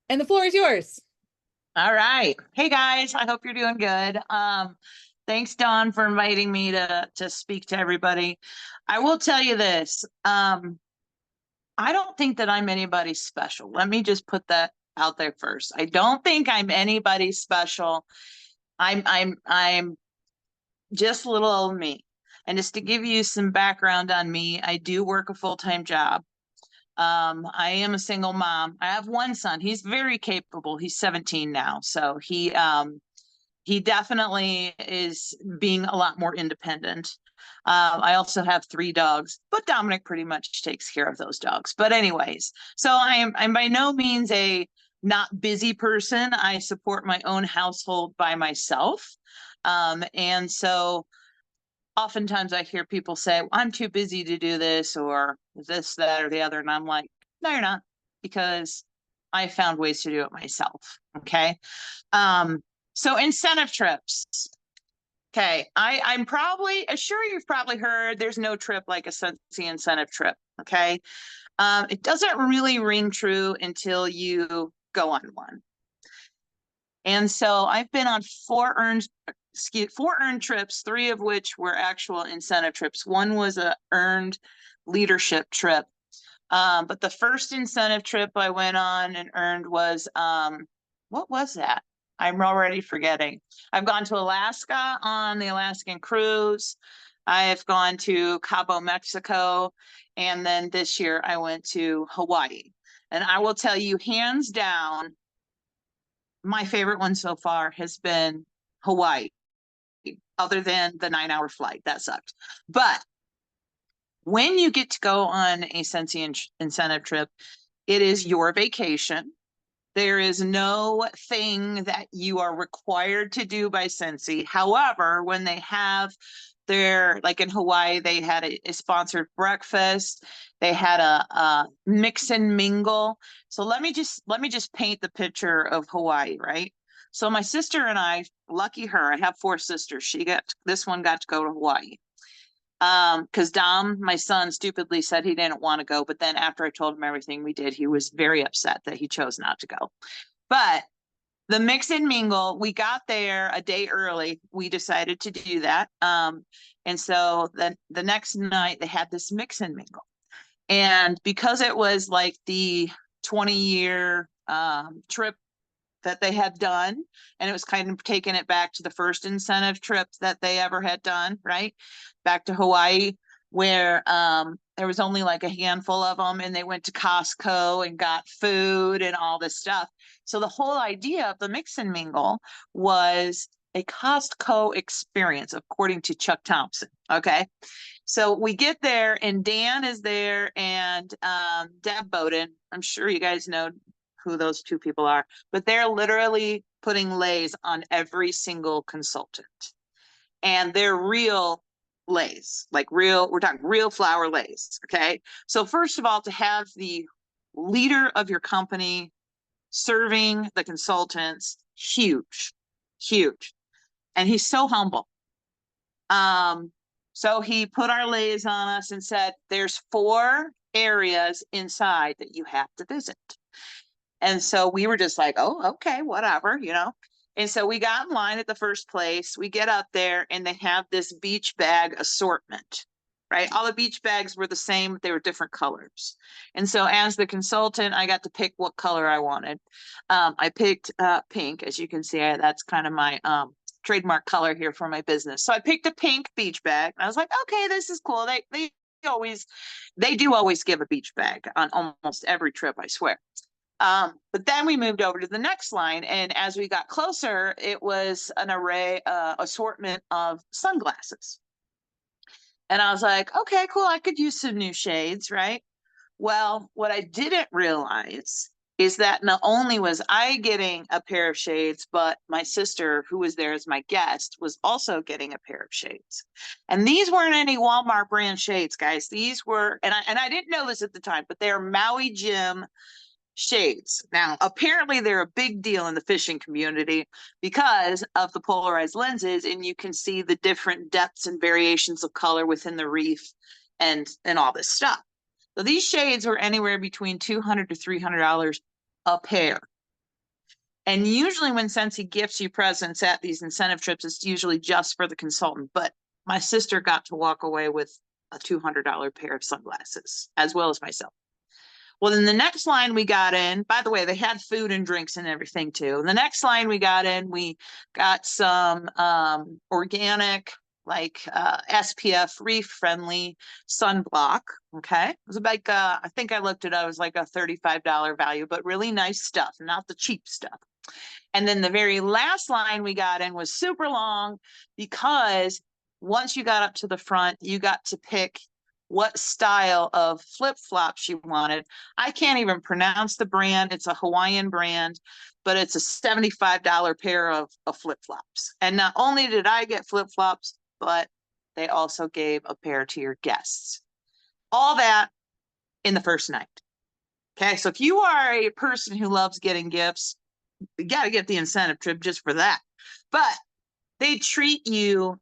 And the floor is yours. All right. Hey guys, I hope you're doing good. Thanks, Dawn, for inviting me to speak to everybody. I will tell you this. I don't think that I'm anybody special. Let me just put that out there first. I don't think I'm anybody special. I'm just little old me. And just to give you some background on me, I do work a full-time job. I am a single mom. I have one son. He's very capable. He's 17 now. So he definitely is being a lot more independent. I also have three dogs, but Dominic pretty much takes care of those dogs. But anyways, so I'm by no means a not busy person. I support my own household by myself. And so oftentimes I hear people say, well, I'm too busy to do this or this, that, or the other. And I'm like, no, you're not, because I found ways to do it myself. Okay. Um, so incentive trips. Okay. I'm probably sure you've probably heard there's no trip like a Sensi incentive trip. Okay. It doesn't really ring true until you go on one. And so I've been on four earned trips, three of which were actual incentive trips. One was a earned leadership trip. But the first incentive trip I went on and earned was what was that? I'm already forgetting. I've gone to Alaska on the Alaskan cruise. I've gone to Cabo, Mexico, and then this year I went to Hawaii. And I will tell you, hands down, my favorite one so far has been Hawaii, other than the 9 hour flight. That sucked. But when you get to go on a Sensi incentive trip, it is your vacation. There is no thing that you are required to do by Sensi. However, when they have like in Hawaii, they had a sponsored breakfast. They had a mix and mingle. So let me just paint the picture of Hawaii, right? So my sister and I, lucky her, I have four sisters. This one got to go to Hawaii. Because Dom, my son, stupidly said he didn't want to go, but then after I told him everything we did, he was very upset that he chose not to go. But the mix and mingle, we got there a day early. We decided to do that. And so the next night they had this mix and mingle. And because it was like the 20-year trip that they had done, and it was kind of taking it back to the first incentive trip that they ever had done, right? Back to Hawaii, where there was only like a handful of them, and they went to Costco and got food and all this stuff. So the whole idea of the mix and mingle was a Costco experience, according to Chuck Thompson. Okay. So we get there, and Dan is there, and Deb Bowden. I'm sure you guys know who those two people are, but they're literally putting lays on every single consultant. And they're real lays, like real, we're talking real flower lays. Okay. So, first of all, to have the leader of your company serving the consultants, huge, huge. And he's so humble. Um, so he put our lays on us and said, there's four areas inside that you have to visit. And so we were just like, oh, okay, whatever, you know. And so we got in line at the first place. We get up there and they have this beach bag assortment, right? All the beach bags were the same, but they were different colors. And so as the consultant, I got to pick what color I wanted. I picked pink, as you can see, that's kind of my trademark color here for my business. So I picked a pink beach bag. I was like, okay, this is cool. They do always give a beach bag on almost every trip, I swear. But then we moved over to the next line, and as we got closer, it was an assortment of sunglasses. And I was like, okay, cool, I could use some new shades, right? Well, what I didn't realize is that not only was I getting a pair of shades, but my sister, who was there as my guest, was also getting a pair of shades. And these weren't any Walmart brand shades, guys. These were, and I didn't know this at the time, but they're Maui Jim shades. Now, apparently, they're a big deal in the fishing community because of the polarized lenses, and you can see the different depths and variations of color within the reef and all this stuff. So these shades were anywhere between $200 to $300 a pair. And usually when Scentsy gifts you presents at these incentive trips, it's usually just for the consultant. But my sister got to walk away with a $200 pair of sunglasses, as well as myself. Well, then the next line we got in, by the way, they had food and drinks and everything too. The next line we got in, we got some organic, like SPF reef friendly sunblock. Okay. It was like, I think I looked it up, it was like a $35 value, but really nice stuff, not the cheap stuff. And then the very last line we got in was super long because once you got up to the front, you got to pick what style of flip-flops you wanted. I can't even pronounce the brand. It's a Hawaiian brand, but it's a $75 pair of flip-flops. And not only did I get flip-flops, but they also gave a pair to your guests. All that in the first night. Okay, so if you are a person who loves getting gifts, you got to get the incentive trip just for that. But they treat you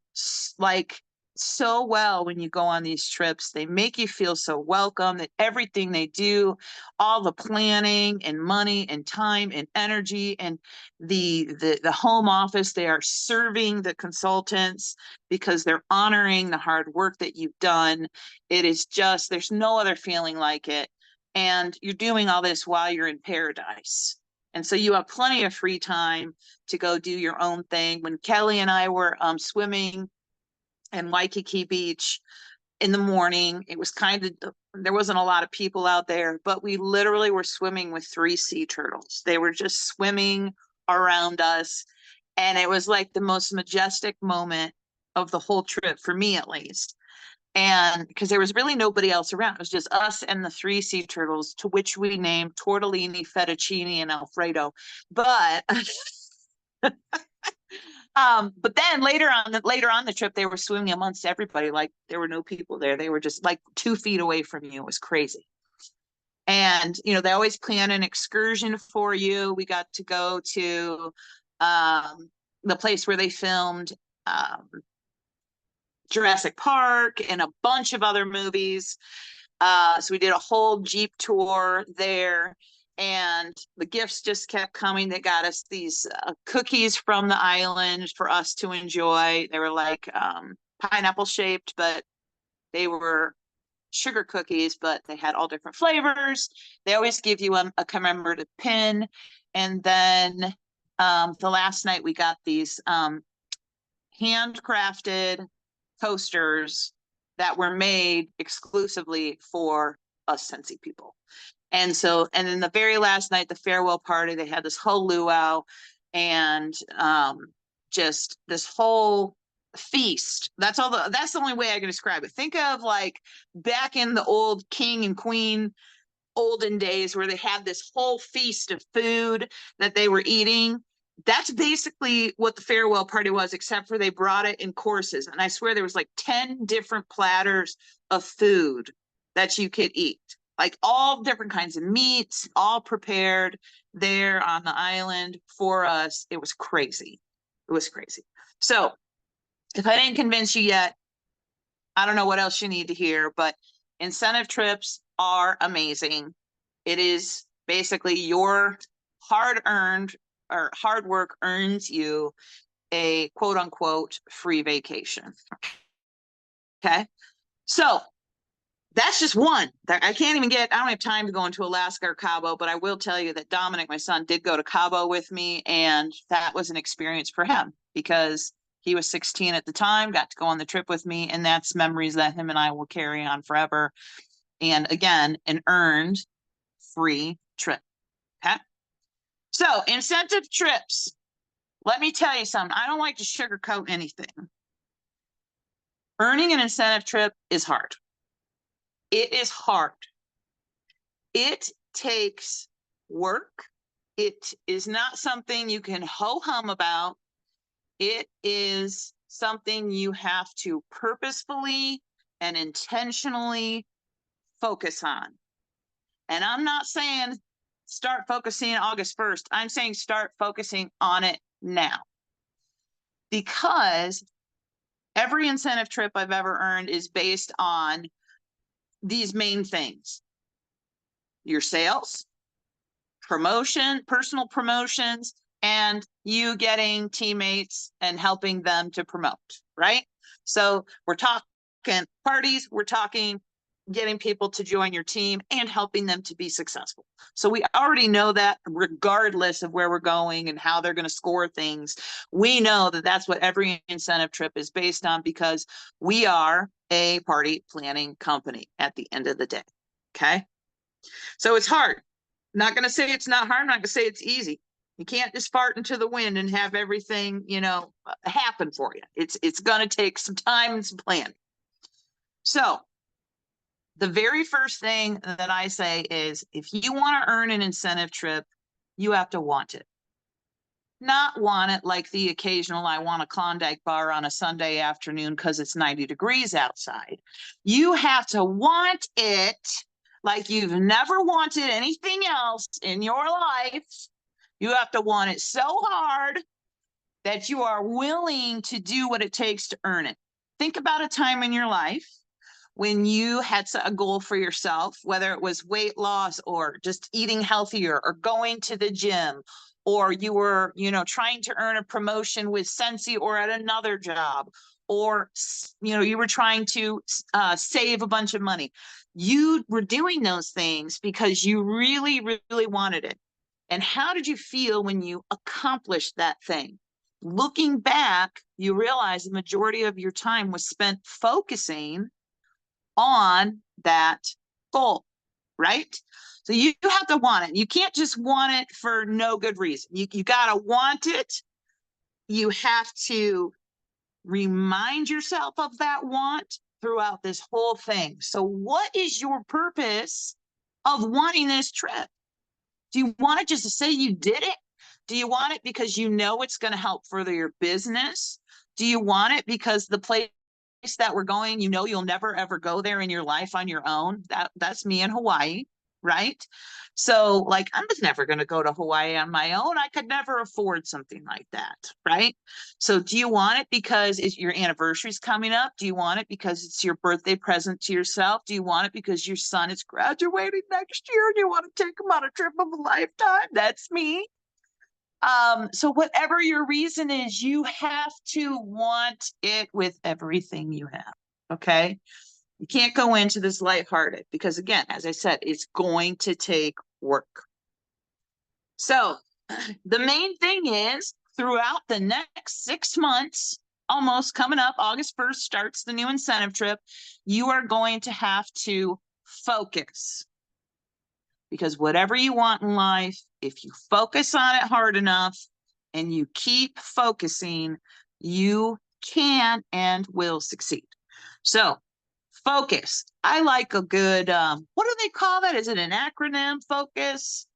like so well when you go on these trips. They make you feel so welcome, that everything they do, all the planning and money and time and energy and the home office, they are serving the consultants because they're honoring the hard work that you've done. It is just, there's no other feeling like it. And you're doing all this while you're in paradise. And so you have plenty of free time to go do your own thing. When Kelly and I were swimming in Waikiki Beach in the morning, it was there wasn't a lot of people out there, but we literally were swimming with 3 sea turtles. They were just swimming around us. And it was like the most majestic moment of the whole trip, for me at least. And because there was really nobody else around, it was just us and the 3 sea turtles, to which we named tortellini, fettuccine, and Alfredo. But but then later on the trip, they were swimming amongst everybody, like there were no people there. They were just like 2 feet away from you. It was crazy. And they always plan an excursion for you. We got to go to the place where they filmed Jurassic Park and a bunch of other movies. So we did a whole Jeep tour there, and the gifts just kept coming. They got us these cookies from the island for us to enjoy. They were like pineapple shaped, but they were sugar cookies, but they had all different flavors. They always give you a commemorative pin. And then the last night we got these handcrafted coasters that were made exclusively for us Scentsy people. And then the very last night, the farewell party, they had this whole luau and just this whole feast. That's the only way I can describe it. Think of like back in the old king and queen olden days where they had this whole feast of food that they were eating. That's basically what the farewell party was, except for they brought it in courses. And I swear there was like 10 different platters of food that you could eat, like all different kinds of meats, all prepared there on the island for us. It was crazy. It was crazy. So if I didn't convince you yet, I don't know what else you need to hear, but incentive trips are amazing. It is basically your hard-earned or hard work earns you a quote unquote free vacation. Okay. So that's just one. I don't have time to go into Alaska or Cabo, but I will tell you that Dominic, my son, did go to Cabo with me, and that was an experience for him because he was 16 at the time, got to go on the trip with me, and that's memories that him and I will carry on forever. And again, an earned free trip. Okay. So incentive trips. Let me tell you something. I don't like to sugarcoat anything. Earning an incentive trip is hard. It is hard. It takes work. It is not something you can ho-hum about. It is something you have to purposefully and intentionally focus on. And I'm not saying start focusing August 1st. I'm saying start focusing on it now. Because every incentive trip I've ever earned is based on these main things: your sales, promotion, personal promotions, and you getting teammates and helping them to promote, right? So we're talking parties, we're talking getting people to join your team and helping them to be successful. So we already know that regardless of where we're going and how they're going to score things, we know that that's what every incentive trip is based on, because we are a party planning company at the end of the day. Okay. So it's hard. I'm not going to say it's not hard. I'm not going to say it's easy. You can't just fart into the wind and have everything, happen for you. It's going to take some time and some planning. So the very first thing that I say is, if you want to earn an incentive trip, you have to want it. Not want it like the occasional, I want a Klondike bar on a Sunday afternoon because it's 90 degrees outside. You have to want it like you've never wanted anything else in your life. You have to want it so hard that you are willing to do what it takes to earn it. Think about a time in your life when you had a goal for yourself, whether it was weight loss or just eating healthier or going to the gym, or you were, trying to earn a promotion with Sensi or at another job, or, you were trying to save a bunch of money. You were doing those things because you really, really wanted it. And how did you feel when you accomplished that thing? Looking back, you realize the majority of your time was spent focusing on that goal, right? So you have to want it. You can't just want it for no good reason. You got to want it. You have to remind yourself of that want throughout this whole thing. So what is your purpose of wanting this trip? Do you want it just to say you did it? Do you want it because you know it's going to help further your business? Do you want it because the place that we're going, you'll never ever go there in your life on your own? That's me in Hawaii, right? So like, I'm just never going to go to Hawaii on my own. I could never afford something like that, right? So do you want it because your anniversary's coming up? Do you want it because it's your birthday present to yourself? Do you want it because your son is graduating next year and you want to take him on a trip of a lifetime? That's me. So whatever your reason is, you have to want it with everything you have. Okay. You can't go into this lighthearted because, again, as I said, it's going to take work. So the main thing is, throughout the next 6 months, almost coming up, August 1st starts the new incentive trip, you are going to have to focus. Because whatever you want in life, if you focus on it hard enough and you keep focusing, you can and will succeed. So focus. I like a good, what do they call that? Is it an acronym, focus?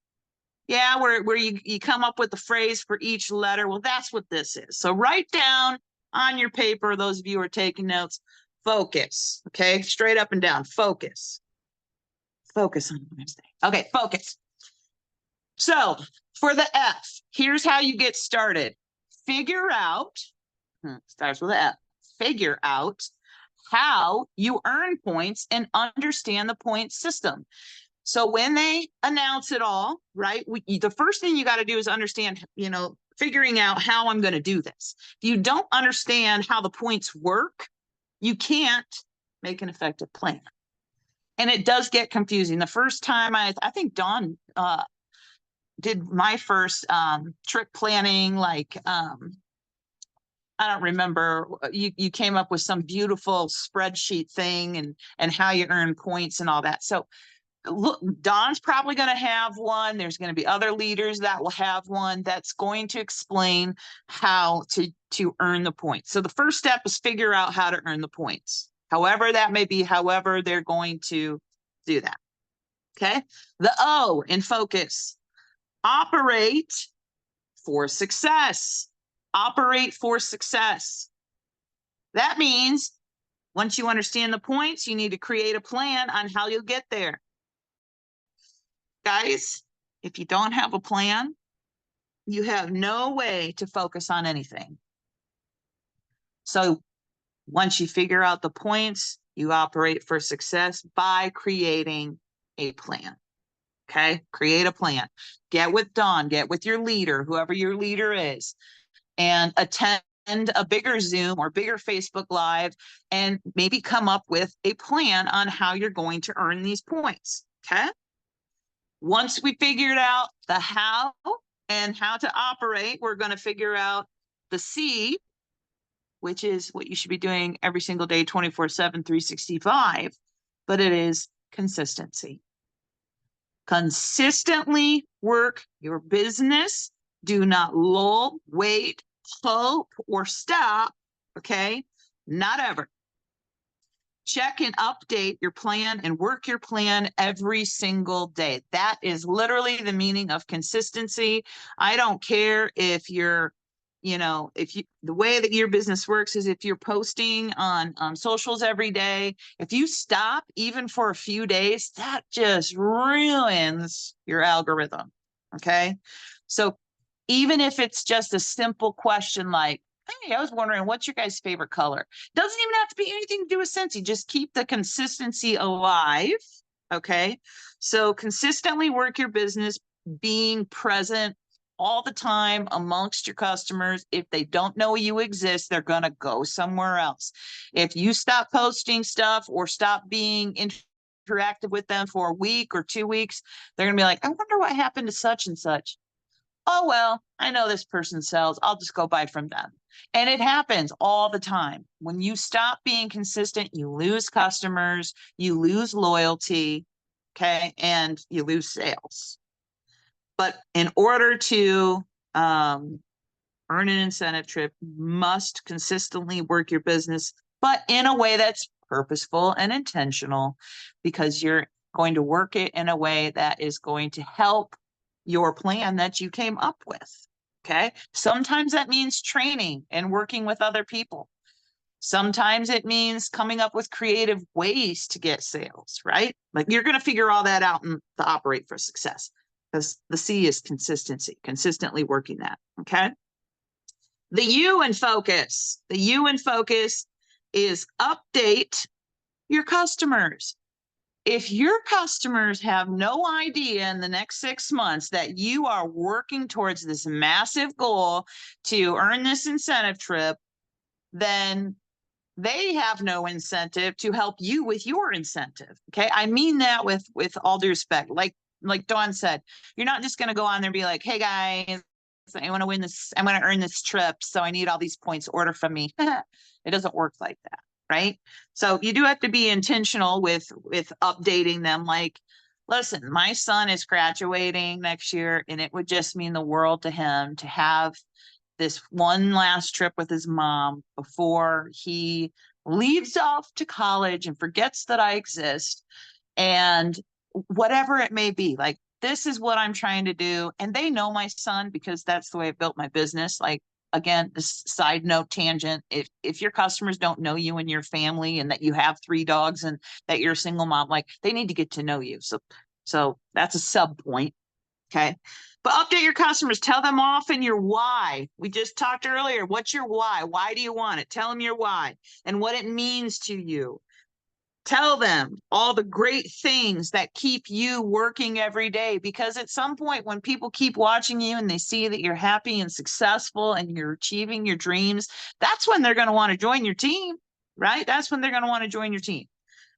Yeah, where you come up with the phrase for each letter. Well, that's what this is. So write down on your paper, those of you who are taking notes, focus. Okay, straight up and down, focus. Focus on Wednesday. Okay, focus. So for the F, here's how you get started. Figure out, starts with an F, figure out how you earn points and understand the point system. So when they announce it all, right, the first thing you got to do is understand, figuring out how I'm going to do this. If you don't understand how the points work, you can't make an effective plan. And it does get confusing. The first time I think Dawn did my first trip planning, like I don't remember, you came up with some beautiful spreadsheet thing and how you earn points and all that. So look, Dawn's probably going to have one. There's going to be other leaders that will have one that's going to explain how to earn the points. So the first step is figure out how to earn the points. However that may be, however they're going to do that. Okay. The O in focus. Operate for success. Operate for success. That means once you understand the points, you need to create a plan on how you'll get there. Guys, if you don't have a plan, you have no way to focus on anything. So once you figure out the points, you operate for success by creating a plan. Okay. Create a plan. Get with Dawn, get with your leader, whoever your leader is, and attend a bigger Zoom or bigger Facebook Live and maybe come up with a plan on how you're going to earn these points. Okay. Once we figured out the how and how to operate, we're going to figure out the C, which is what you should be doing every single day, 24/7, 365, but it is consistency. Consistently work your business. Do not lull, wait, hope, or stop. Okay. Not ever. Check and update your plan and work your plan every single day. That is literally the meaning of consistency. I don't care if you're, the way that your business works is if you're posting on socials every day, if you stop even for a few days, that just ruins your algorithm. Okay. So even if it's just a simple question like, hey, I was wondering, what's your guys' favorite color? Doesn't even have to be anything to do with Scentsy. Just keep the consistency alive. Okay. So consistently work your business, being present all the time amongst your customers. If they don't know you exist, they're going to go somewhere else. If you stop posting stuff or stop being interactive with them for a week or 2 weeks, they're going to be like, I wonder what happened to such and such. Oh, well, I know this person sells. I'll just go buy from them. And it happens all the time. When you stop being consistent, you lose customers, you lose loyalty, okay, and you lose sales. But in order to earn an incentive trip, you must consistently work your business, but in a way that's purposeful and intentional, because you're going to work it in a way that is going to help your plan that you came up with. Okay. Sometimes that means training and working with other people. Sometimes it means coming up with creative ways to get sales, right? Like you're going to figure all that out and to operate for success, because the C is consistency, consistently working that. Okay. The U in focus. The U in focus is update your customers. If your customers have no idea in the next 6 months that you are working towards this massive goal to earn this incentive trip, then they have no incentive to help you with your incentive. Okay. I mean that with all due respect. Like Dawn said, you're not just going to go on there and be like, hey guys, I want to win this. I'm going to earn this trip. So I need all these points. Order from me. It doesn't work like that. Right. So you do have to be intentional with updating them. Like, listen, my son is graduating next year, and it would just mean the world to him to have this one last trip with his mom before he leaves off to college and forgets that I exist. And whatever it may be, like, this is what I'm trying to do. And they know my son because that's the way I built my business. Like, again, this side note tangent, if your customers don't know you and your family and that you have 3 dogs and that you're a single mom, like, they need to get to know you. So that's a sub point. Okay. But update your customers. Tell them often your why. We just talked earlier. What's your why? Why do you want it? Tell them your why and what it means to you. Tell them all the great things that keep you working every day, because at some point when people keep watching you and they see that you're happy and successful and you're achieving your dreams, that's when they're going to want to join your team, right? That's when they're going to want to join your team.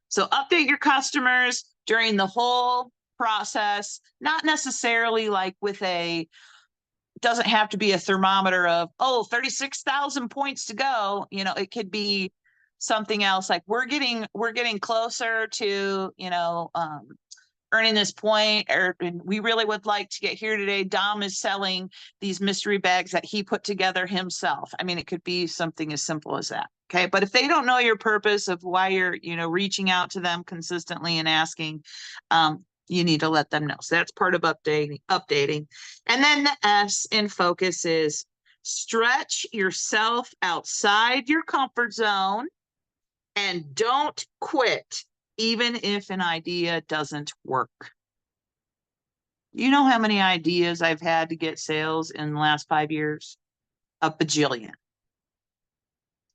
So update your customers during the whole process, not necessarily like with doesn't have to be a thermometer of, 36,000 points to go. It could be something else like we're getting closer to, earning this point, or we really would like to get here today. Dom is selling these mystery bags that he put together himself. I mean, it could be something as simple as that. Okay. But if they don't know your purpose of why you're, reaching out to them consistently and asking, you need to let them know. So that's part of updating. And then the S in focus is stretch yourself outside your comfort zone and don't quit, even if an idea doesn't work. You know how many ideas I've had to get sales in the last 5 years? A bajillion.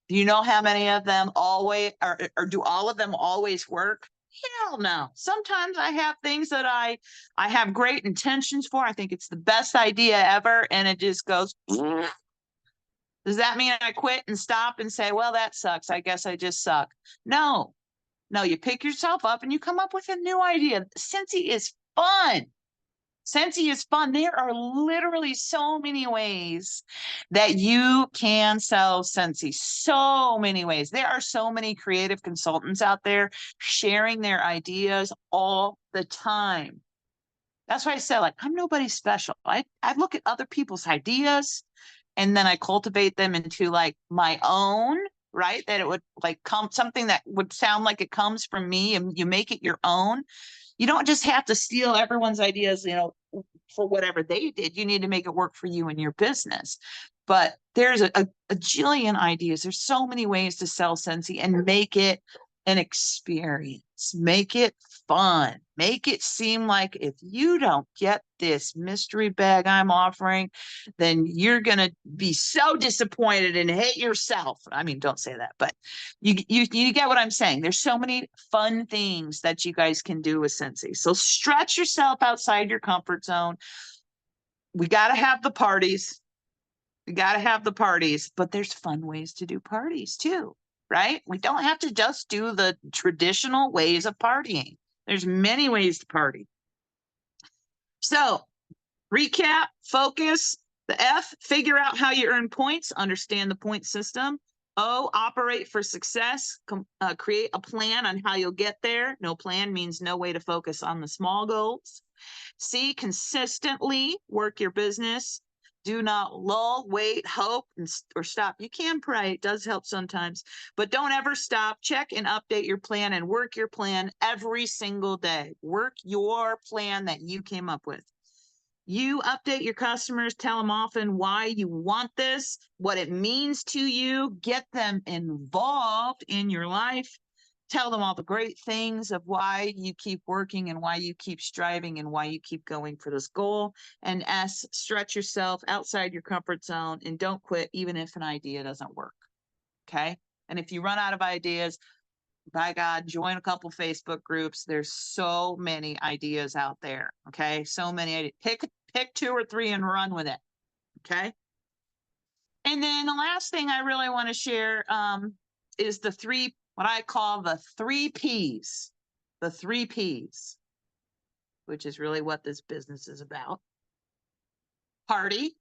Do you know how many of them always, or do all of them always work? Hell no. Sometimes I have things that I have great intentions for. I think it's the best idea ever, and it just goes. Does that mean I quit and stop and say, well, that sucks. I guess I just suck? No, no, you pick yourself up and you come up with a new idea. Scentsy is fun. Scentsy is fun. There are literally so many ways that you can sell Scentsy. So many ways. There are so many creative consultants out there sharing their ideas all the time. That's why I said, like, I'm nobody special. I look at other people's ideas and then I cultivate them into like my own, right? That it would like come something that would sound like it comes from me, and you make it your own. You don't just have to steal everyone's ideas, for whatever they did. You need to make it work for you and your business. But there's a jillion ideas. There's so many ways to sell Scentsy and make it an experience. Make it fun. Make it seem like if you don't get this mystery bag I'm offering, then you're going to be so disappointed and hate yourself. I mean, don't say that, but you get what I'm saying. There's so many fun things that you guys can do with Scentsy. So stretch yourself outside your comfort zone. We got to have the parties. We got to have the parties, but there's fun ways to do parties too, right? We don't have to just do the traditional ways of partying. There's many ways to party. So recap, focus. The F, figure out how you earn points, understand the point system. O, operate for success, create a plan on how you'll get there. No plan means no way to focus on the small goals. C, consistently work your business. Do not lull, wait, hope, or stop. You can pray. It does help sometimes, but don't ever stop. Check and update your plan and work your plan every single day. Work your plan that you came up with. You update your customers, tell them often why you want this, what it means to you, get them involved in your life, tell them all the great things of why you keep working and why you keep striving and why you keep going for this goal. And S, stretch yourself outside your comfort zone and don't quit even if an idea doesn't work. Okay. And if you run out of ideas, by God, join a couple Facebook groups. There's so many ideas out there. Okay. So many ideas. Pick 2 or 3 and run with it. Okay. And then the last thing I really want to share is what I call the 3 Ps. The 3 Ps, which is really what this business is about. Party,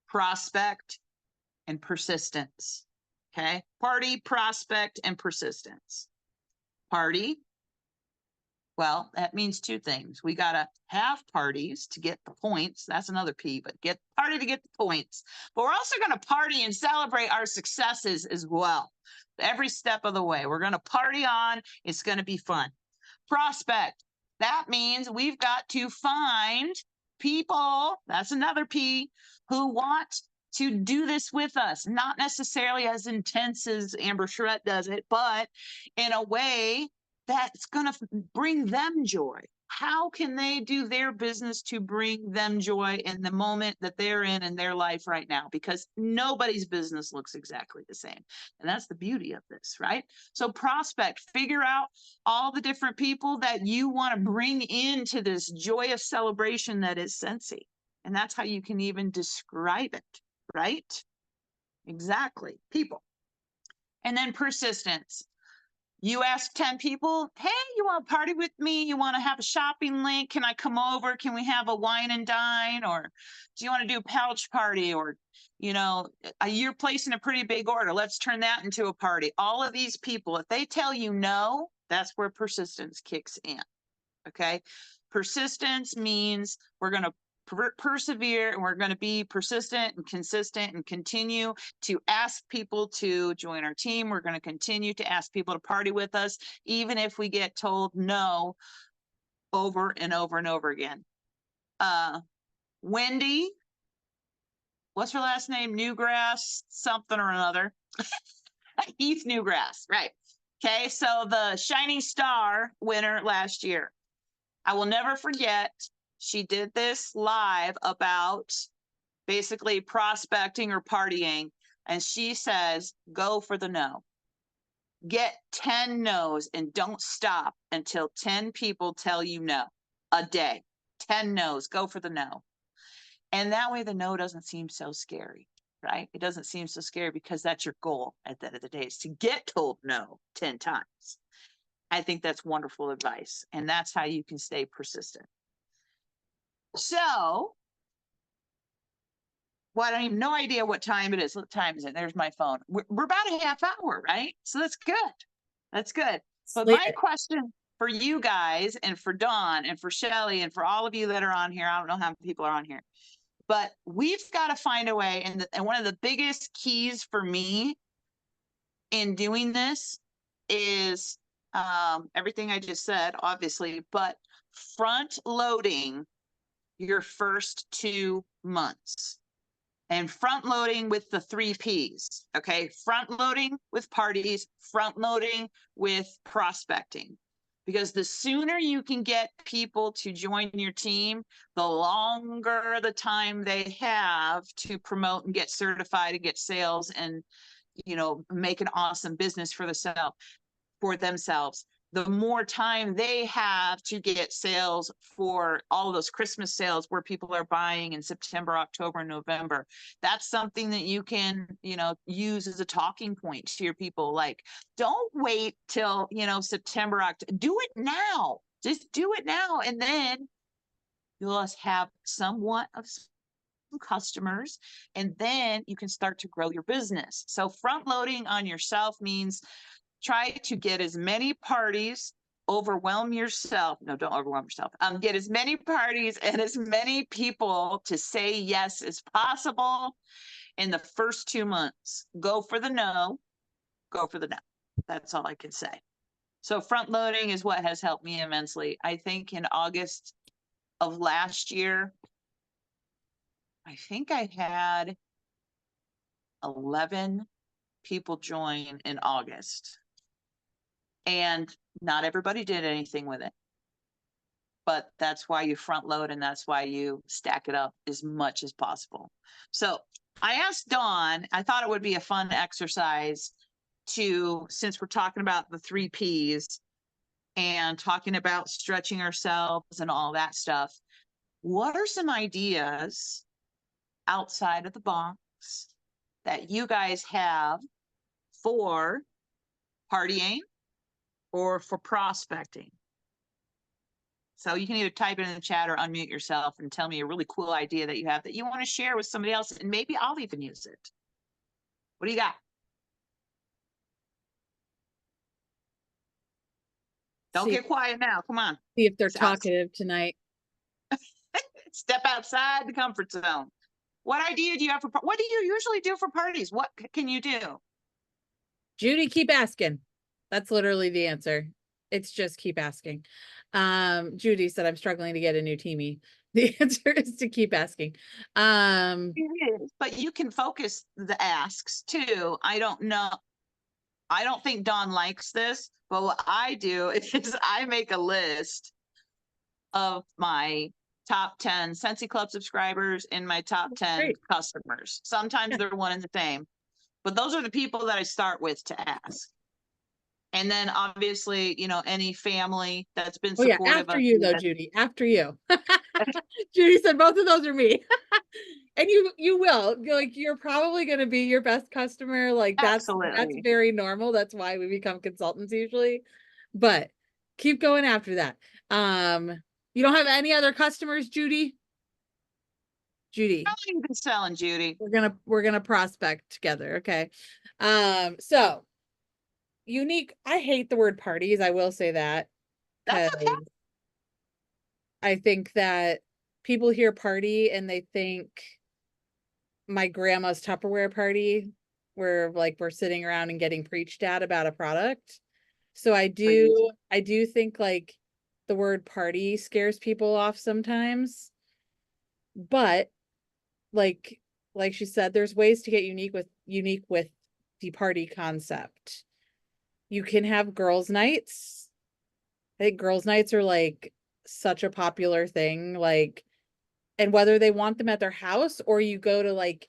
prospect, and persistence. Okay. Party, prospect, and persistence. Party. Well, that means 2 things. We got to have parties to get the points. That's another P, but get party to get the points. But we're also going to party and celebrate our successes as well. Every step of the way. We're going to party on. It's going to be fun. Prospect. That means we've got to find people, that's another P, who want to do this with us, not necessarily as intense as Amber Charette does it, but in a way that's going to bring them joy. How can they do their business to bring them joy in the moment that they're in their life right now? Because nobody's business looks exactly the same. And that's the beauty of this, right? So prospect, figure out all the different people that you want to bring into this joyous celebration that is Scentsy. And that's how you can even describe it, right? Exactly. People. And then persistence. You ask 10 people, hey, you want to party with me? You want to have a shopping link? Can I come over? Can we have a wine and dine? Or do you want to do a pouch party? Or, you're placing a pretty big order. Let's turn that into a party. All of these people, if they tell you no, that's where persistence kicks in. Okay. Persistence means we're going to persevere, and we're going to be persistent and consistent and continue to ask people to join our team. We're going to continue to ask people to party with us, even if we get told no over and over and over again. Wendy, what's her last name? Newgrass, something or another. Heath Newgrass, right. Okay, so the Shining Star winner last year. I will never forget, she did this live about basically prospecting or partying, and she says, go for the no. get 10 no's and don't stop until 10 people tell you no a day. 10 no's, go for the no. And that way the no doesn't seem so scary, right? It doesn't seem so scary because that's your goal at the end of the day, is to get told no 10 times. I think that's wonderful advice. And that's how you can stay persistent. So, well, I don't even no idea what time it is. What time is it? There's my phone. We're about a half hour, right? So that's good. That's good. But my question for you guys and for Dawn and for Shelly and for all of you that are on here, I don't know how many people are on here, but we've got to find a way. And one of the biggest keys for me in doing this is everything I just said, obviously, but front loading your first 2 months. And front loading with the 3 Ps, okay? Front loading with parties, front loading with prospecting. Because the sooner you can get people to join your team, the longer the time they have to promote and get certified and get sales and, you know, make an awesome business for themselves. The more time they have to get sales for all those Christmas sales where people are buying in September, October, and November. That's something that you can, you know, use as a talking point to your people. Like, don't wait till, you know, September, October. Do it now. Just do it now. And then you'll have somewhat of customers, and then you can start to grow your business. So front loading on yourself means try to get as many parties, overwhelm yourself. No, don't overwhelm yourself. Get as many parties and as many people to say yes as possible in the first 2 months. Go for the no. Go for the no. That's all I can say. So front loading is what has helped me immensely. I think in August of last year, I think I had 11 people join in August. And not everybody did anything with it. But that's why you front load and that's why you stack it up as much as possible. So I asked Dawn, I thought it would be a fun exercise to, since we're talking about the 3 Ps and talking about stretching ourselves and all that stuff, what are some ideas outside of the box that you guys have for partying or for prospecting? So you can either type it in the chat or unmute yourself and tell me a really cool idea that you have that you want to share with somebody else, and maybe I'll even use it. What do you got? Don't get quiet now. Come on. See if they're talkative tonight. Step outside the comfort zone. What idea do you have for, what do you usually do for parties? What can you do? Judy, keep asking. That's literally the answer. It's just keep asking. Judy said, I'm struggling to get a new teamie. The answer is to keep asking. It is, but you can focus the asks too. I don't know. I don't think Dawn likes this, but what I do is I make a list of my top 10 Scentsy Club subscribers and my top 10 customers. Sometimes they're one and the same, but those are the people that I start with to ask. And then obviously, you know, any family that's been supportive. Yeah, after you though, Judy, after you. Judy said both of those are me. And you will, like, you're probably going to be your best customer. Like that's very normal. That's why we become consultants usually, but keep going after that. You don't have any other customers, Judy? Judy. How long you been selling, Judy? We're gonna prospect together. Okay. So unique. I hate the word parties. I will say that. That's okay. I think that people hear party and they think my grandma's Tupperware party where like we're sitting around and getting preached at about a product. So I do think like the word party scares people off sometimes, but like she said, there's ways to get unique with the party concept. You can have girls' nights. I think girls' nights are like such a popular thing, like, and whether they want them at their house or you go to like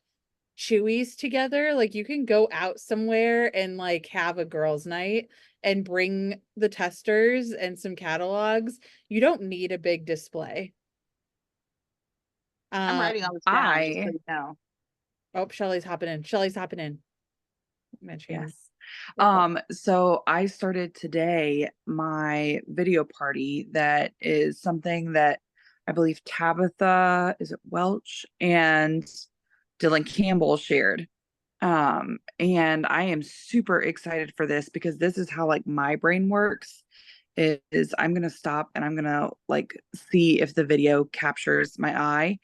Chewies together. Like you can go out somewhere and like have a girls' night and bring the testers and some catalogs. You don't need a big display. I'm Um, writing all this down just so I you know. oh, Shelly's hopping in. Shelly's hopping in. I'm gonna change. Yes. Perfect. So I started today my video party that is something that I believe Tabitha, is it Welch, and Dylan Campbell shared. And I am super excited for this because this is how like my brain works is I'm gonna stop and I'm gonna like see if the video captures my eye.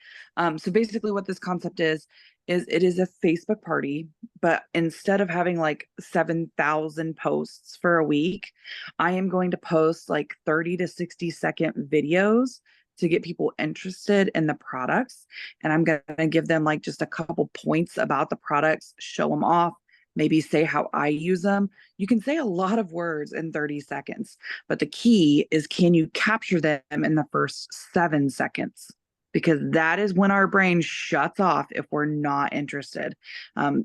So basically what this concept is it is a Facebook party, but instead of having like 7,000 posts for a week, I am going to post like 30 to 60-second videos to get people interested in the products. And I'm going to give them like just a couple points about the products, show them off, maybe say how I use them. You can say a lot of words in 30 seconds, but the key is can you capture them in the first 7 seconds? Because that is when our brain shuts off if we're not interested.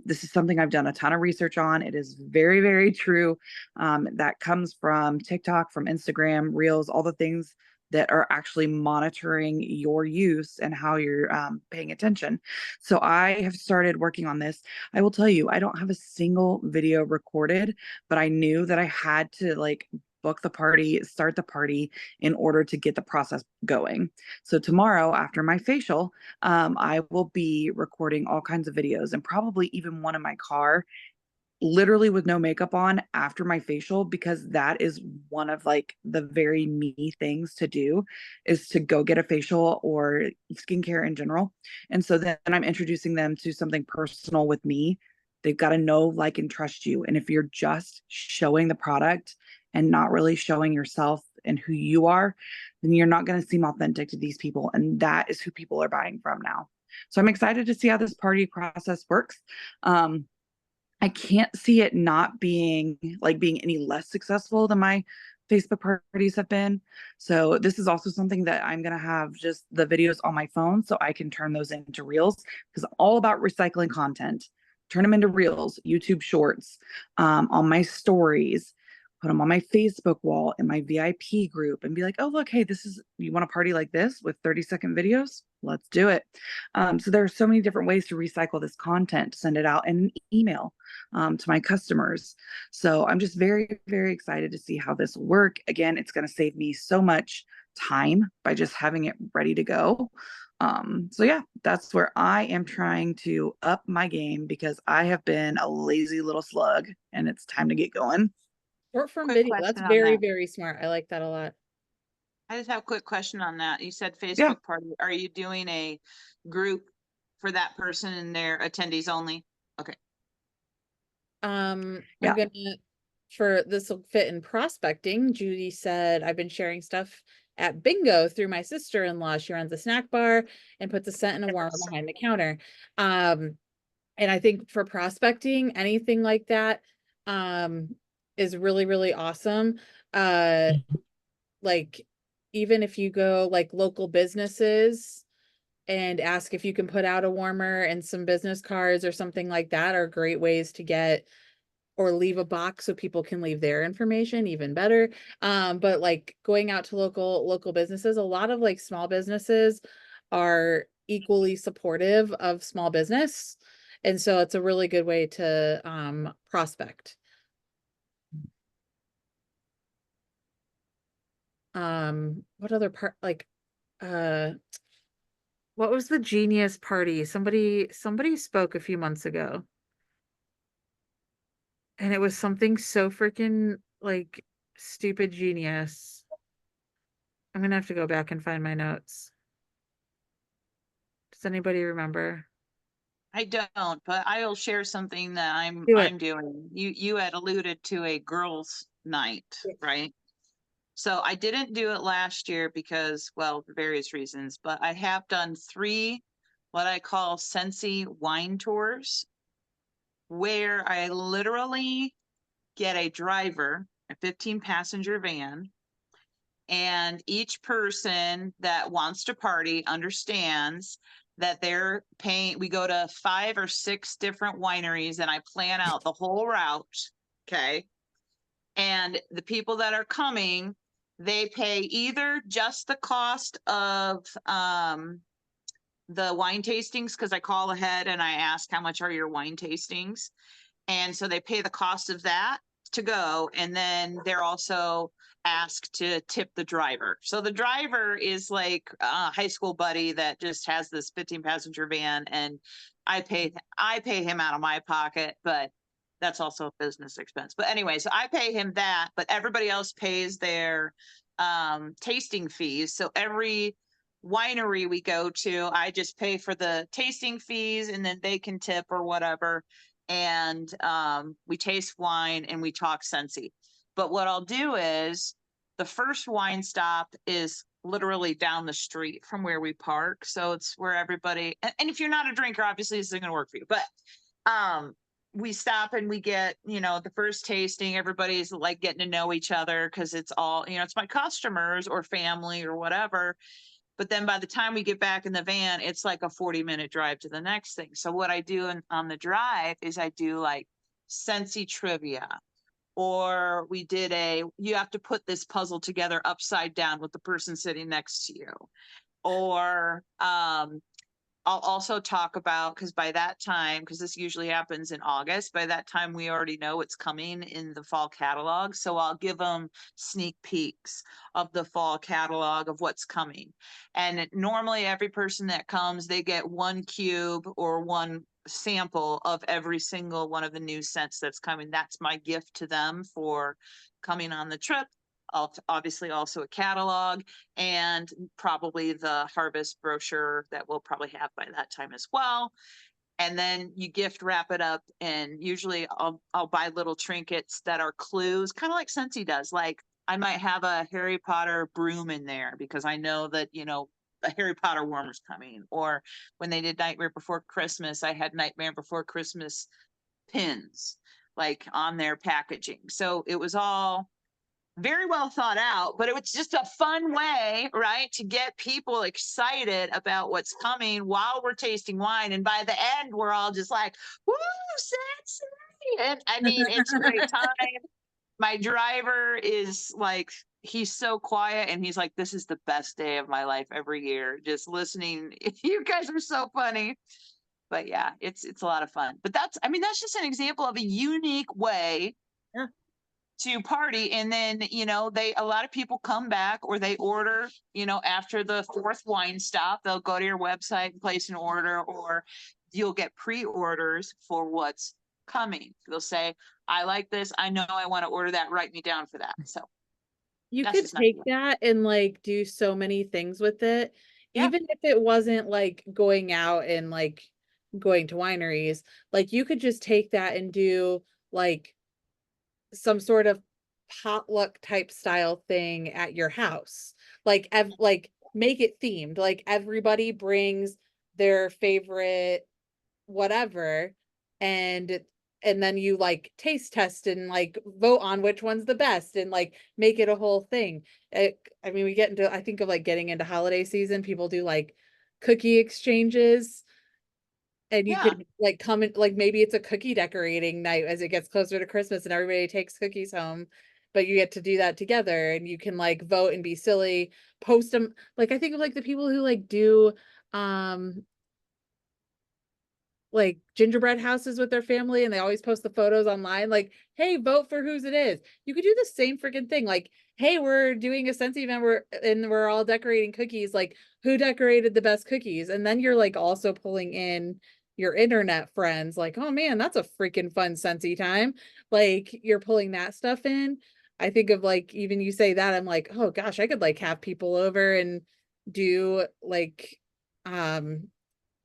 This is something I've done a ton of research on. It is very, very true. That comes from TikTok, from Instagram, Reels, all the things that are actually monitoring your use and how you're paying attention. So I have started working on this. I will tell you, I don't have a single video recorded, but I knew that I had to like book the party, start the party in order to get the process going. So tomorrow after my facial, I will be recording all kinds of videos and probably even one in my car literally with no makeup on after my facial, because that is one of like the very me things to do is to go get a facial or skincare in general. And so then I'm introducing them to something personal with me. They've got to know, like, and trust you. And if you're just showing the product and not really showing yourself and who you are, then you're not going to seem authentic to these people. And that is who people are buying from now. So I'm excited to see how this party process works. I can't see it not being any less successful than my Facebook parties have been. So this is also something that I'm going to have just the videos on my phone so I can turn those into reels, because I'm all about recycling content. Turn them into reels, YouTube shorts, on my stories, put them on my Facebook wall in my VIP group and be like, oh, look, hey, you want a party like this with 30-second videos? Let's do it. So there are so many different ways to recycle this content, send it out in an email to my customers. So I'm just very, very excited to see how this will work. Again, it's going to save me so much time by just having it ready to go. So yeah, that's where I am trying to up my game because I have been a lazy little slug and it's time to get going. Short form Quick video. That's question on very, that. very smart. I like that a lot. I just have a quick question on that. You said Yeah. Facebook party. Are you doing a group for that person and their attendees only? Okay. I'm Yeah. gonna for this will fit in prospecting. Judy said I've been sharing stuff at bingo through my sister-in-law. She runs a snack bar and puts a scent and a warmer behind the counter. And I think for prospecting, anything like that is really, really awesome. Like even if you go like local businesses and ask if you can put out a warmer and some business cards or something like that are great ways to get, or leave a box so people can leave their information, even better. But like going out to local businesses, a lot of like small businesses are equally supportive of small business. And so it's a really good way to prospect. What other part, like uh what was the genius party? Somebody spoke a few months ago. And it was something so freaking like stupid genius. I'm gonna have to go back and find my notes. Does anybody remember? I don't, but I'll share something that Do it. I'm doing. You had alluded to a girls' night, Yes. right? So I didn't do it last year because, well, for various reasons, but I have done 3 what I call Scentsy wine tours, where I literally get a driver, a 15-passenger van, And each person that wants to party understands that they're paying. We go to 5 or 6 different wineries and I plan out the whole route. Okay. And the people that are coming, they pay either just the cost of the wine tastings, because I call ahead and I ask how much are your wine tastings. And so they pay the cost of that to go. And then they're also asked to tip the driver. So the driver is like a high school buddy that just has this 15-passenger van, and I pay him out of my pocket, but that's also a business expense. But anyway, so I pay him that, but everybody else pays their tasting fees. So every winery we go to, I just pay for the tasting fees and then they can tip or whatever. And we taste wine and we talk Scentsy. But what I'll do is the first wine stop is literally down the street from where we park. So it's where everybody, and if you're not a drinker, obviously this isn't going to work for you, but we stop and we get, the first tasting, everybody's like getting to know each other because it's all, it's my customers or family or whatever. But then by the time we get back in the van, it's like a 40-minute drive to the next thing. So what I do on the drive is I do like Scentsy trivia, or we did you have to put this puzzle together upside down with the person sitting next to you. Or I'll also talk about, because by that time, because this usually happens in August, by that time we already know what's coming in the fall catalog. So I'll give them sneak peeks of the fall catalog of what's coming. And normally every person that comes, they get 1 cube or 1 sample of every single one of the new scents that's coming. That's my gift to them for coming on the trip. Obviously also a catalog and probably the harvest brochure that we'll probably have by that time as well. And then you gift wrap it up, and usually I'll buy little trinkets that are clues, kind of like Scentsy does. Like I might have a Harry Potter broom in there because I know that, a Harry Potter warmer's coming. Or when they did Nightmare Before Christmas, I had Nightmare Before Christmas pins like on their packaging. So it was all very well thought out, but it was just a fun way, right, to get people excited about what's coming while we're tasting wine. And by the end, we're all just like, woo, sexy. And I mean, it's a great time. My driver is like, he's so quiet and he's like, this is the best day of my life every year. Just listening. You guys are so funny. But yeah, it's a lot of fun. But that's just an example of a unique way to party. And then, a lot of people come back or they order, after the 4th wine stop, they'll go to your website and place an order, or you'll get pre-orders for what's coming. They'll say, I like this. I know I want to order that. Write me down for that. So You that's could just not take cool. that and like do so many things with it. Yeah. Even if it wasn't like going out and like going to wineries, like you could just take that and do like some sort of potluck type style thing at your house. Like make it themed. Like everybody brings their favorite whatever, and then you like taste test and like vote on which one's the best and like make it a whole thing. We get into, I think of like getting into holiday season, people do like cookie exchanges, and you Yeah. could like come in, like maybe it's a cookie decorating night as it gets closer to Christmas and everybody takes cookies home, but you get to do that together and you can like vote and be silly, post them. Like I think of like the people who like do like gingerbread houses with their family and they always post the photos online, like, hey, vote for whose it is. You could do the same freaking thing. Like, hey, we're doing a Scentsy event and we're all decorating cookies, like who decorated the best cookies? And then you're like also pulling in your internet friends, like, oh man, that's a freaking fun Scentsy time. Like you're pulling that stuff in. I think of like, even you say that, I'm like, oh gosh, I could like have people over and do like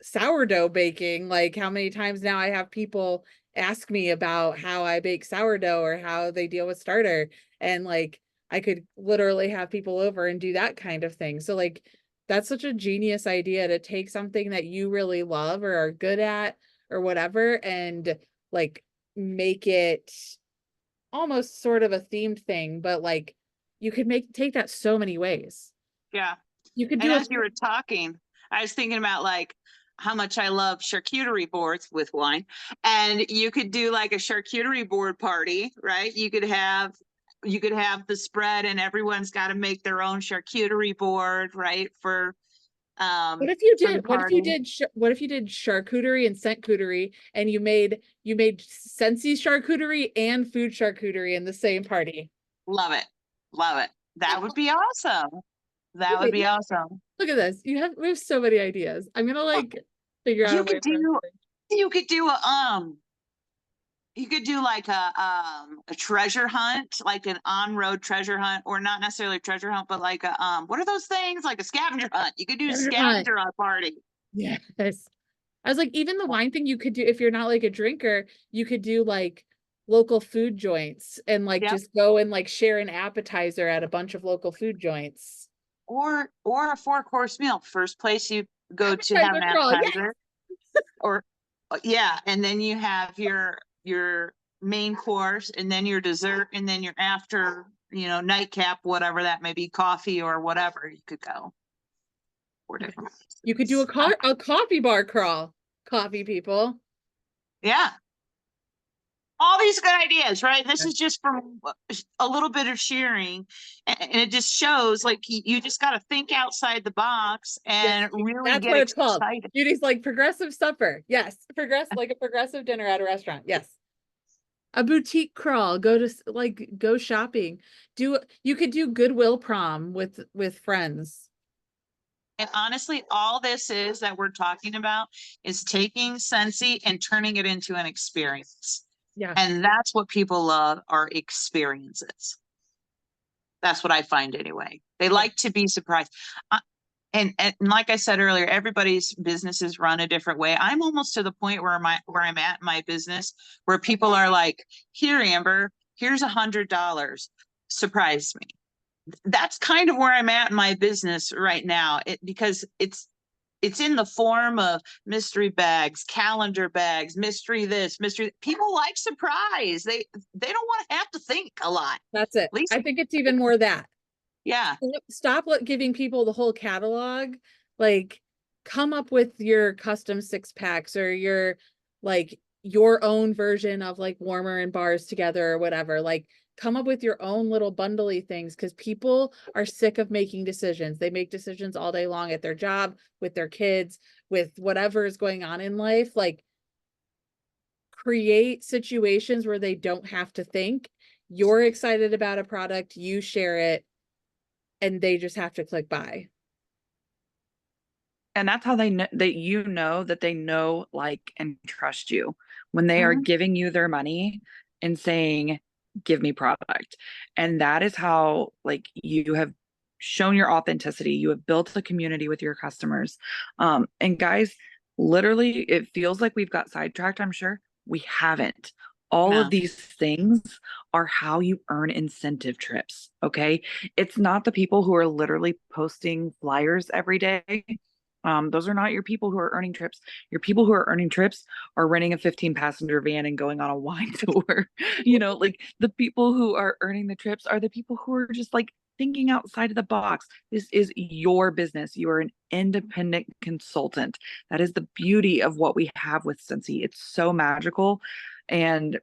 sourdough baking. Like how many times now I have people ask me about how I bake sourdough or how they deal with starter, and like I could literally have people over and do that kind of thing. So like that's such a genius idea, to take something that you really love or are good at or whatever and like make it almost sort of a themed thing, but like you could take that so many ways. Yeah. You could And do as you were talking, I was thinking about like how much I love charcuterie boards with wine. And you could do like a charcuterie board party, right? You could have the spread and everyone's got to make their own charcuterie board, right? For what if you for the did, what if you party. did, what if you did charcuterie and scentcuterie and you made Scentsy charcuterie and food charcuterie in the same party? Love it. Love it. That would be awesome. That would be awesome. Look at this. We have so many ideas. I'm gonna like figure out a You way could for us do to- you could do like a treasure hunt, like an on-road treasure hunt, or not necessarily a treasure hunt, but like a what are those things? Like a scavenger hunt. You could do a Scavenger hunt. scavenger hunt party. Yes. I was like, even the wine thing you could do, if you're not like a drinker, you could do like local food joints and like Yep. just go and like share an appetizer at a bunch of local food joints. Or a 4-course meal. First place you go to have an Appetizer crawl, yes. appetizer. Or yeah, and then you have your main course, and then your dessert, and then your after, nightcap, whatever that may be, coffee or whatever. You could go 4 different You could do places. a coffee bar crawl. Coffee people. Yeah. All these good ideas, right? This is just from a little bit of sharing, and it just shows like you just got to think outside the box and really That's get what it's called. excited. Judy's like progressive supper. Yes. Like a progressive dinner at a restaurant. Yes. A boutique crawl. Go shopping. You could do Goodwill prom with friends. And honestly, all this is that we're talking about is taking Scentsy and turning it into an experience. Yeah. And that's what people love, are experiences. That's what I find anyway. They like to be surprised. And like I said earlier, everybody's businesses run a different way. I'm almost to the point where I'm at in my business where people are like, here, Amber, here's $100. Surprise me. That's kind of where I'm at in my business right now. Because it's in the form of mystery bags, calendar bags, mystery this, mystery. People like surprise. They don't want to have to think a lot. That's it. I think it's even more that. Yeah. Stop giving people the whole catalog. Like, come up with your custom 6-packs or your own version of like warmer and bars together or whatever. Like, come up with your own little bundly things, because people are sick of making decisions. They make decisions all day long at their job, with their kids, with whatever is going on in life. Like, create situations where they don't have to think. You're excited about a product, you share it, and they just have to click buy. And that's how they know that they know, like, and trust you when they are giving you their money and saying, give me product. And that is how, like, you have shown your authenticity. You have built a community with your customers. And guys, literally, it feels like we've got sidetracked. I'm sure we haven't. All of these things are how you earn incentive trips. Okay. It's not the people who are literally posting flyers every day. Those are not your people who are earning trips. Your people who are earning trips are renting a 15-passenger van and going on a wine tour. Like, the people who are earning the trips are the people who are just like thinking outside of the box. This is your business. You are an independent consultant. That is the beauty of what we have with Scentsy. It's so magical, and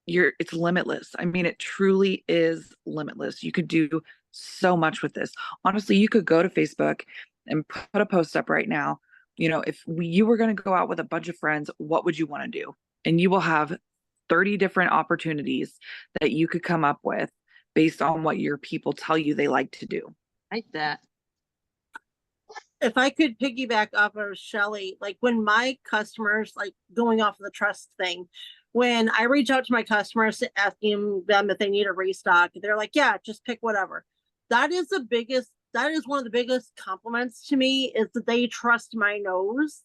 it's limitless. I mean, it truly is limitless. You could do so much with this. Honestly, you could go to Facebook and put a post up right now. If you were going to go out with a bunch of friends, what would you want to do? And you will have 30 different opportunities that you could come up with based on what your people tell you they like to do. Like that. If I could piggyback off of Shelly, like, when my customers, like, going off of the trust thing, when I reach out to my customers asking them if they need a restock, they're like, yeah, just pick whatever. That is one of the biggest compliments to me, is that they trust my nose,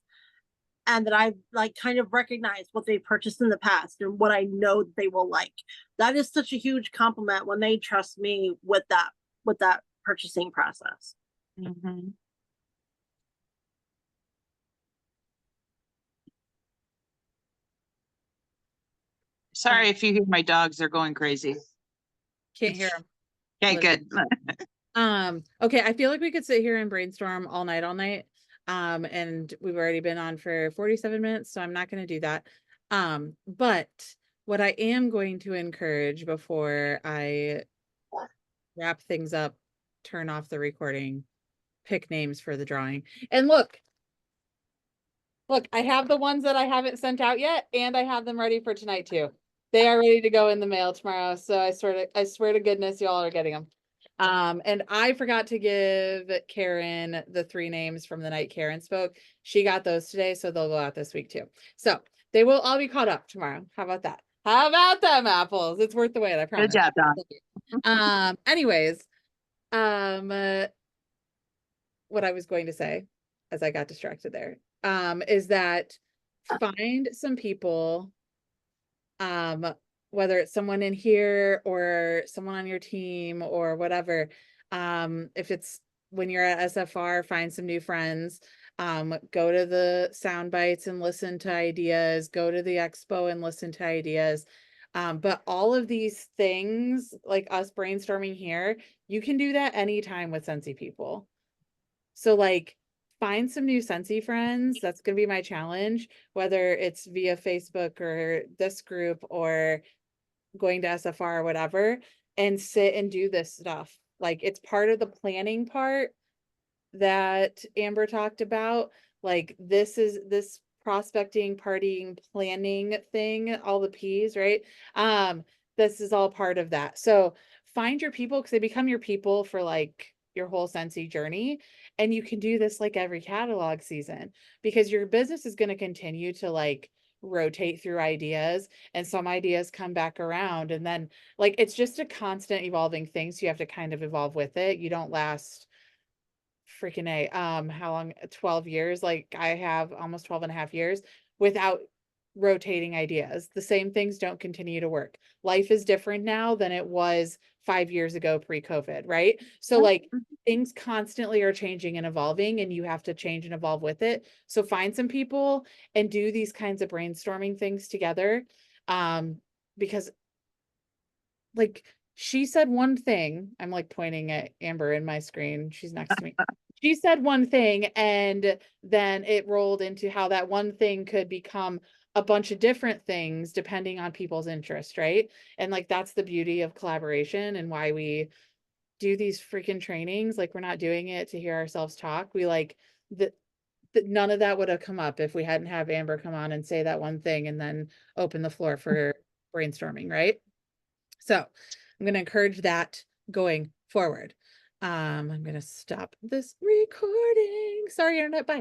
and that I've, like, kind of recognized what they purchased in the past and what I know that they will like. That is such a huge compliment when they trust me with that purchasing process. Mm-hmm. Sorry if you hear my dogs, they're going crazy. Can't hear them. Okay, good. Okay, I feel like we could sit here and brainstorm all night, and we've already been on for 47 minutes, so I'm not going to do that. But what I am going to encourage before I wrap things up, turn off the recording, pick names for the drawing. And look, I have the ones that I haven't sent out yet, and I have them ready for tonight too. They are ready to go in the mail tomorrow, so I swear to goodness, y'all are getting them. And I forgot to give Karen the 3 names from the night Karen spoke. She got those today, so they'll go out this week too. So they will all be caught up tomorrow. How about that? How about them apples? It's worth the wait, I promise. Good job, Dawn. Anyways, what I was going to say, as I got distracted there, is that find some people, whether it's someone in here or someone on your team or whatever. If it's when you're at SFR, find some new friends, go to the sound bites and listen to ideas, go to the expo and listen to ideas. But all of these things, like us brainstorming here, you can do that anytime with Scentsy people. So like find some new Scentsy friends. That's going to be my challenge, whether it's via Facebook or this group or going to SFR or whatever, and sit and do this stuff. Like it's part of the planning part that Amber talked about. Like this is this prospecting, partying, planning thing, all the P's, right? This is all part of that. So find your people, because they become your people for like your whole Scentsy journey. And you can do this like every catalog season, because your business is going to continue to like rotate through ideas, and some ideas come back around, and then like it's just a constant evolving thing, so you have to kind of evolve with it. You don't last freaking how long, 12 years, like I have almost 12 and a half years without rotating ideas. The same things don't continue to work. Life is different now than it was 5 years ago pre-COVID, right? So like things constantly are changing and evolving, and you have to change and evolve with it. So find some people and do these kinds of brainstorming things together. Because like she said one thing, I'm like pointing at Amber in my screen, she's next to me. She said one thing, and then it rolled into how that one thing could become a bunch of different things depending on people's interest, right? And like that's the beauty of collaboration and why we do these freaking trainings. Like we're not doing it to hear ourselves talk. We like that none of that would have come up if we hadn't have Amber come on and say that one thing and then open the floor for brainstorming, right? So I'm going to encourage that going forward. I'm going to stop this recording. Sorry, internet. Bye.